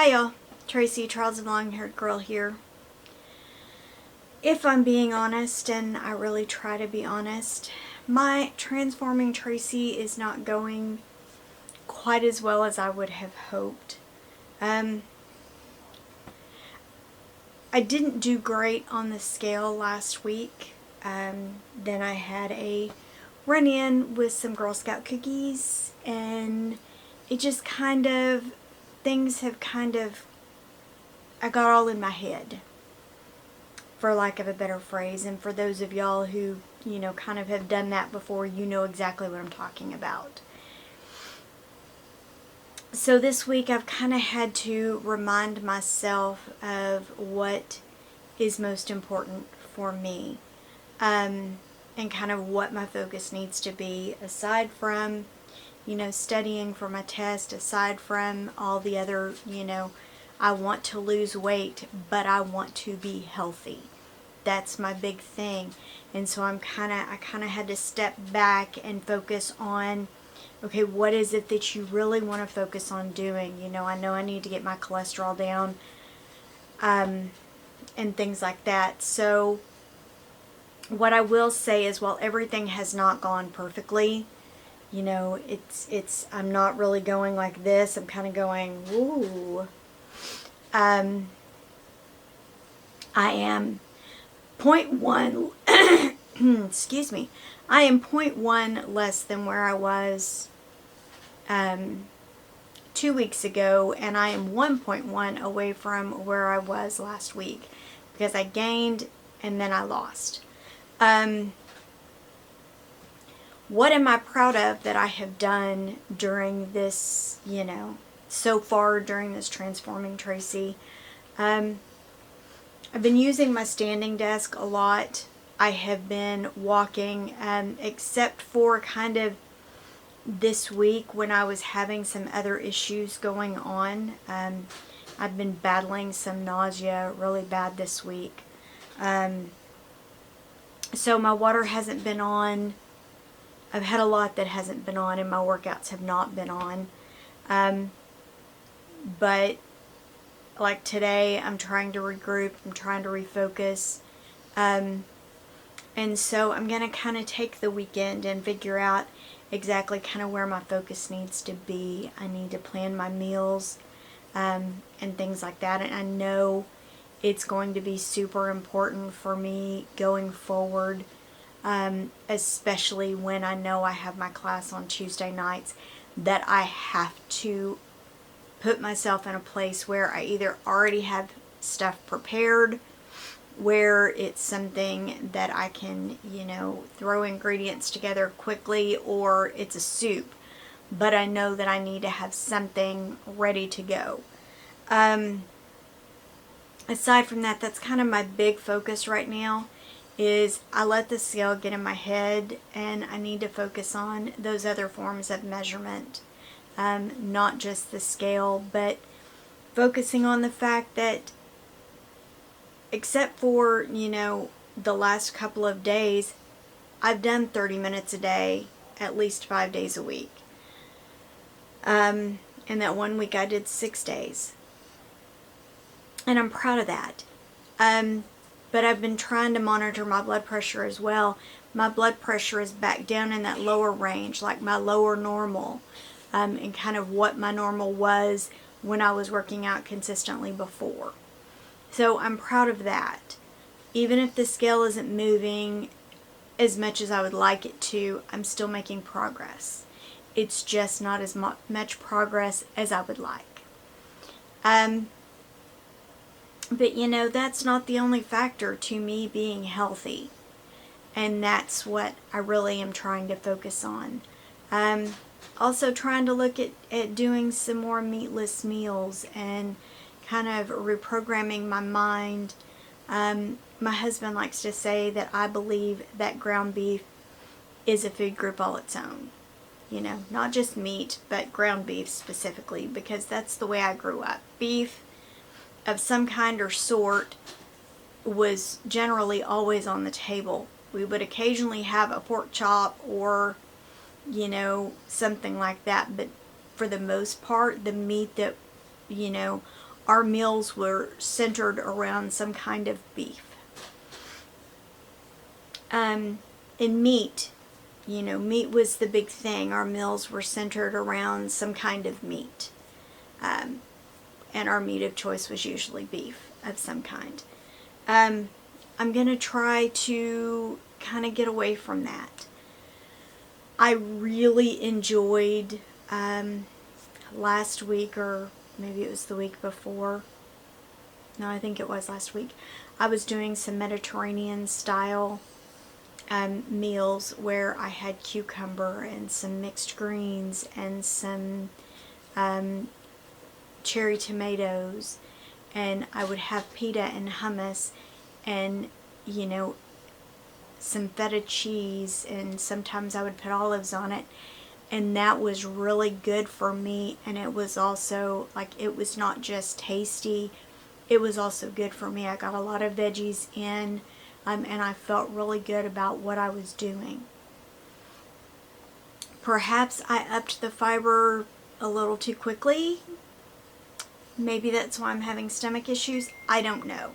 Hi y'all, Tracey, Trials of the Long-Haired Girl here. If I'm being honest, and I really try to be honest, my transforming Tracey is not going quite as well as I would have hoped. I didn't do great on the scale last week. Then I had a run-in with some Girl Scout cookies, and it just things have I got all in my head, for lack of a better phrase. And for those of y'all who, kind of have done that before, you know exactly what I'm talking about. So this week I've kind of had to remind myself of what is most important for me, and kind of what my focus needs to be, aside from, studying for my test, aside from all the other, I want to lose weight, but I want to be healthy. That's my big thing. And so I kind of had to step back and focus on, okay, what is it that you really want to focus on doing? I know I need to get my cholesterol down, and things like that. So what I will say is, while everything has not gone perfectly, I'm not really going like this. I'm kind of going, ooh. I am 0.1, excuse me, I am 0.1 less than where I was 2 weeks ago, and I am 1.1 away from where I was last week, because I gained and then I lost. What am I proud of that I have done during this, so far during this Transforming Tracey? I've been using my standing desk a lot. I have been walking, except for kind of this week when I was having some other issues going on. I've been battling some nausea really bad this week. So my water hasn't been on. I've had a lot that hasn't been on, and my workouts have not been on. But like today, I'm trying to regroup. I'm trying to refocus. And so I'm going to kind of take the weekend and figure out exactly kind of where my focus needs to be. I need to plan my meals, and things like that. And I know it's going to be super important for me going forward, especially when I know I have my class on Tuesday nights, that I have to put myself in a place where I either already have stuff prepared, where it's something that I can, throw ingredients together quickly, or it's a soup, but I know that I need to have something ready to go. Aside from that, that's kind of my big focus right now, is I let the scale get in my head, and I need to focus on those other forms of measurement. Not just the scale, but focusing on the fact that, except for, the last couple of days, I've done 30 minutes a day, at least 5 days a week. And that one week I did 6 days. And I'm proud of that. But I've been trying to monitor my blood pressure as well. My blood pressure is back down in that lower range, like my lower normal. And kind of what my normal was when I was working out consistently before. So I'm proud of that. Even if the scale isn't moving as much as I would like it to, I'm still making progress. It's just not as much progress as I would like. But that's not the only factor to me being healthy. And that's what I really am trying to focus on. Also trying to look at doing some more meatless meals, and kind of reprogramming my mind. My husband likes to say that I believe that ground beef is a food group all its own. Not just meat, but ground beef specifically, because that's the way I grew up. Beef of some kind or sort was generally always on the table. We would occasionally have a pork chop or, something like that, but for the most part, the meat that, our meals were centered around some kind of beef. And meat, meat was the big thing. Our meals were centered around some kind of meat. And our meat of choice was usually beef of some kind. I'm going to try to kind of get away from that. I really enjoyed last week, or maybe it was the week before. No, I think it was last week. I was doing some Mediterranean style meals where I had cucumber and some mixed greens and some cherry tomatoes, and I would have pita and hummus and some feta cheese, and sometimes I would put olives on it, and that was really good for me. And it was also it was not just tasty, it was also good for me. I got a lot of veggies in, and I felt really good about what I was doing. Perhaps I upped the fiber a little too quickly. Maybe that's why I'm having stomach issues. I don't know.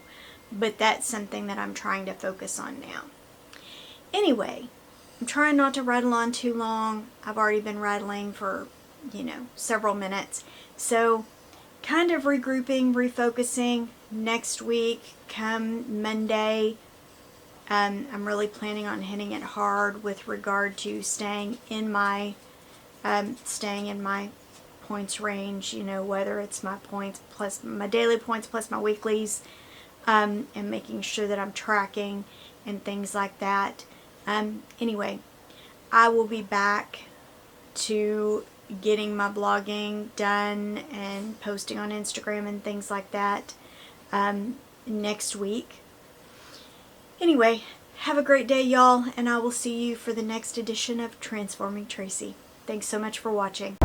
But that's something that I'm trying to focus on now. Anyway, I'm trying not to rattle on too long. I've already been rattling for, several minutes. So, kind of regrouping, refocusing. Next week, come Monday, I'm really planning on hitting it hard with regard to staying in my points range, whether it's my points plus my daily points plus my weeklies, and making sure that I'm tracking and things like that. Anyway, I will be back to getting my blogging done and posting on Instagram and things like that next week. Anyway, have a great day, y'all, and I will see you for the next edition of Transforming Tracey. Thanks so much for watching.